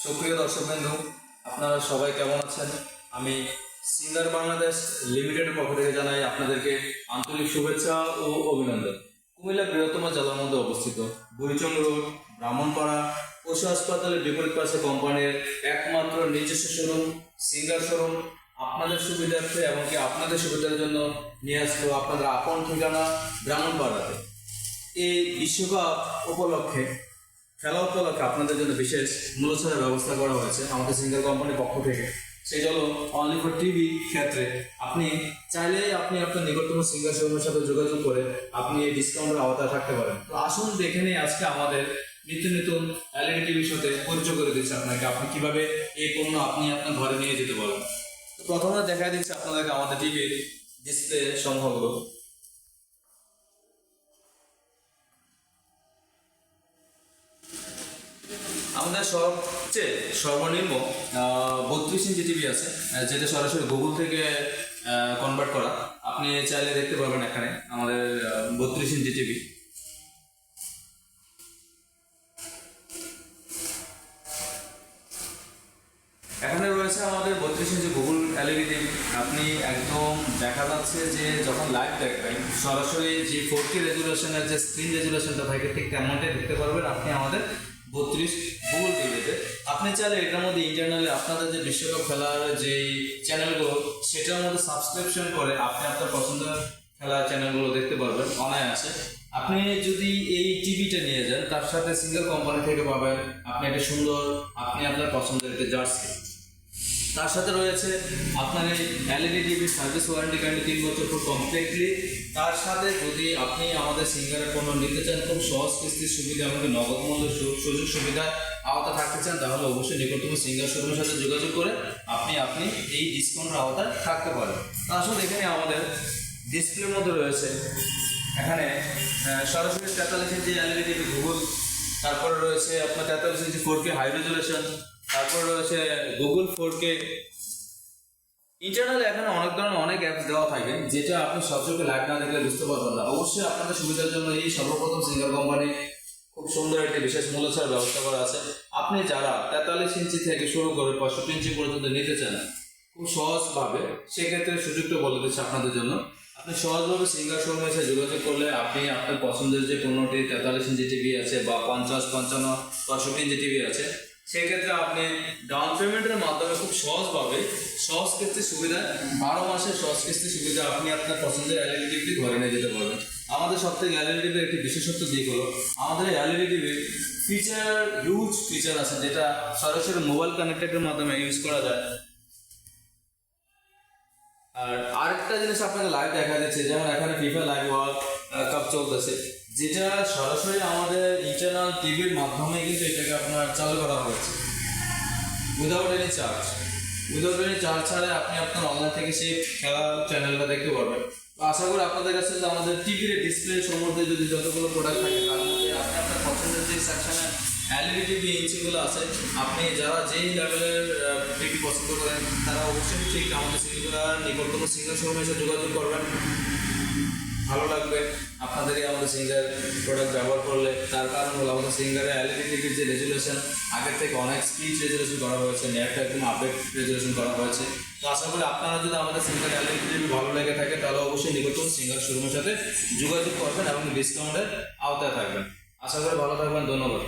সুপ্রিয় দর্শকবৃন্দ, আপনারা সবাই কেমন আছেন? আমি সিঙ্গার বাংলাদেশ লিমিটেডের পক্ষ থেকে জানাই আপনাদেরকে আন্তরিক শুভেচ্ছা ও অভিনন্দন। কুমিল্লা বৃহত্তম জেলার মধ্যে অবস্থিত বুড়িচং রোড, ব্রাহ্মণপাড়া পশু হাসপাতালের বিপরীত পাশে কোম্পানির একমাত্র নিজস্ব শোরুম সিঙ্গার শোরুম আপনাদের সুবিধার্থে এমনকি আপনাদের সুবিধার জন্য নিয়ে আসলো আপনাদের আপন ঠিকানা ব্রাহ্মণপাড়াতে। এই বিশ্বকাপ উপলক্ষে খেলা উপলক্ষে আপনাদের জন্য বিশেষ মূল্যছাড়ের ব্যবস্থা করা হয়েছে আমাদের সিঙ্গার কোম্পানির পক্ষ থেকে। সেটা হলো অনলি ফর টিভি ক্ষেত্রে আপনি চাইলেই আপনি আপনার নিকটতম সিঙ্গার শোরুমের সাথে যোগাযোগ করে আপনি এই ডিসকাউন্টের আওতায় থাকতে পারেন। তো আসুন দেখে নিই আজকে আমাদের নিত্য নতুন এলইডি টিভির সাথে পরিচয় করে দিচ্ছে আপনাকে, আপনি কিভাবে এই পণ্য আপনি আপনার ঘরে নিয়ে যেতে পারেন। তো প্রথমে দেখা দিচ্ছে আপনাদেরকে আমাদের টিভির ডিসপ্লে সমূহগুলো। আমাদের সবচেয়ে সর্বনিম্ন 32 ইঞ্চি টিভি আছে, যেটা সরাসরি গুগল থেকে কনভার্ট করা। আপনি চাইলে দেখতে পারবেন এখানে আমাদের 32 ইঞ্চি টিভি। এখানে রয়েছে আমাদের 32 ইঞ্চি গুগল এলইডি টিভি। আপনি একদম দেখা যাচ্ছে যে যখন লাইভ দেখবেন সরাসরি যে 4K রেজুলেশনের যে স্ক্রিন রেজুলেশনটা থাকে ঠিক তেমনটাই দেখতে পারবেন আপনি আমাদের 32 গুগল টিভিতে। আপনি চাইলে এটার মধ্যে ইন্টারনালি আপনাদের যে বিশ্বকাপ খেলার যে চ্যানেলগুলো সেটার মধ্যে সাবস্ক্রিপশন করে আপনি আপনার পছন্দের খেলার চ্যানেলগুলো দেখতে পারবেন অনায়াসে। আপনি যদি এই টিভিটা নিয়ে যান তার সাথে সিঙ্গেল কোম্পানি থেকে পাবেন আপনি একটা সুন্দর আপনি আপনার পছন্দের একটা জার্সি। তার সাথে রয়েছে আপনার এই এলইডি টিভির সার্ভিস ওয়ারেন্টি গ্যারান্টি 3 বছর খুব কমপ্লিটলি। তার সাথে যদি আপনি আমাদের সিঙ্গারের পণ্য নিতে চান খুব সহজ কিস্তির সুবিধা এমনকি নগদ মূল্যের সুযোগ সুবিধা আওতা থাকতে চান তাহলে অবশ্যই নিকটতম সিঙ্গার শোরুমের সাথে যোগাযোগ করে আপনি এই ডিসকাউন্টের আওতায় থাকতে পারেন। তা আসলে এখানে আমাদের ডিসপ্লের মধ্যে রয়েছে এখানে সরাসরি 43 ইঞ্চি এলইডি টিভি গুগল, তারপরে রয়েছে আপনার 43 ইঞ্চি 4K হাই রেজুলেশন, তারপর রয়েছে গুগল 4K ইন্টারনাল। এখানে অনেক ধরনের অনেক অ্যাপস দেওয়া থাকে যেটা আপনি সবচেয়ে লাইভ না দেখলে বুঝতে পারবেন না। অবশ্যই আপনাদের সুবিধার জন্য এই সর্বপ্রথম সিঙ্গার কোম্পানি খুব সুন্দর একটি বিশেষ মূল্য ছাড় ব্যবস্থা করা আছে। আপনি যারা 43 ইঞ্চি থেকে শুরু করে 65 ইঞ্চি পর্যন্ত নিতে চান খুব সহজভাবে, সেক্ষেত্রে সুযোগটা বলে দিচ্ছে আপনাদের জন্য। আপনি সহজভাবে সিঙ্গার শোরুমে এসে যোগাযোগ করলে আপনি আপনার পছন্দের যে পণ্যটি 43 ইঞ্চি টিভি আছে বা 50, 55, 65 ইঞ্চি টিভি আছে সেক্ষেত্রে আপনি ডাউন পেমেন্টের মাধ্যমে খুব সহজভাবে সহজ কিস্তির সুবিধা 12 মাসের সহজ কিস্তির সুবিধা আপনি আপনার পছন্দের এলইডি টিভি ঘরে নিয়ে যেতে পারবেন। আমাদের সব থেকে এলইডি টিভির একটি বিশেষত্ব দিক হলো আমাদের এলইডি টিভির হিউজ ফিচার আছে যেটা সরাসরি মোবাইল কানেক্টেডের মাধ্যমে ইউজ করা যায়। আর আরেকটা জিনিস আপনাকে লাইভ দেখা যাচ্ছে, যেমন এখানে ফিফা লাইভ ওয়ার্ল্ড কাপ চলতেছে যেটা সরাসরি আমাদের ইন্টারনাল টিভির মাধ্যমে কিন্তু এটাকে আপনার চালু করা হয়েছে উইদাউট এনি চার্জ ছাড়া আপনি আপনার অনলাইন থেকে সেই খেলার চ্যানেলটা দেখতে পারবেন। তো আশা করি আপনাদের কাছে যে আমাদের টিভির ডিসপ্লে সম্বন্ধে যদি যতগুলো প্রোডাক্ট থাকে তার মধ্যে আপনি আপনার পছন্দের যে সেকশনে এলইডি টিভি ইঞ্চিগুলো আছে আপনি যারা যেই লেভেলের টিভি পছন্দ করেন তারা অবশ্যই ঠিক আমাদের সিঙ্গার নিকটতম সিঙ্গার শোরুমে এসে যোগাযোগ করবেন। ভালো লাগবে আপনাদেরই আমাদের সিঙ্গার প্রোডাক্ট ব্যবহার করলে। তার কারণ হলো আমাদের সিঙ্গারের এলইডি টিভির যে রেজুলেশন আগের থেকে অনেক স্পিড রেজুলেশন করা হয়েছে, নেটটা একদম আপডেট রেজুলেশন করা হয়েছে। তো আশা করি আপনারা যদি আমাদের সিঙ্গার এলইডি টিভি ভালো লেগে থাকে তাহলে অবশ্যই নিকটতম সিঙ্গার শোরুমের সাথে যোগাযোগ করবেন এবং ডিসকাউন্টের আওতায় থাকবেন। আশা করি ভালো থাকবেন। ধন্যবাদ।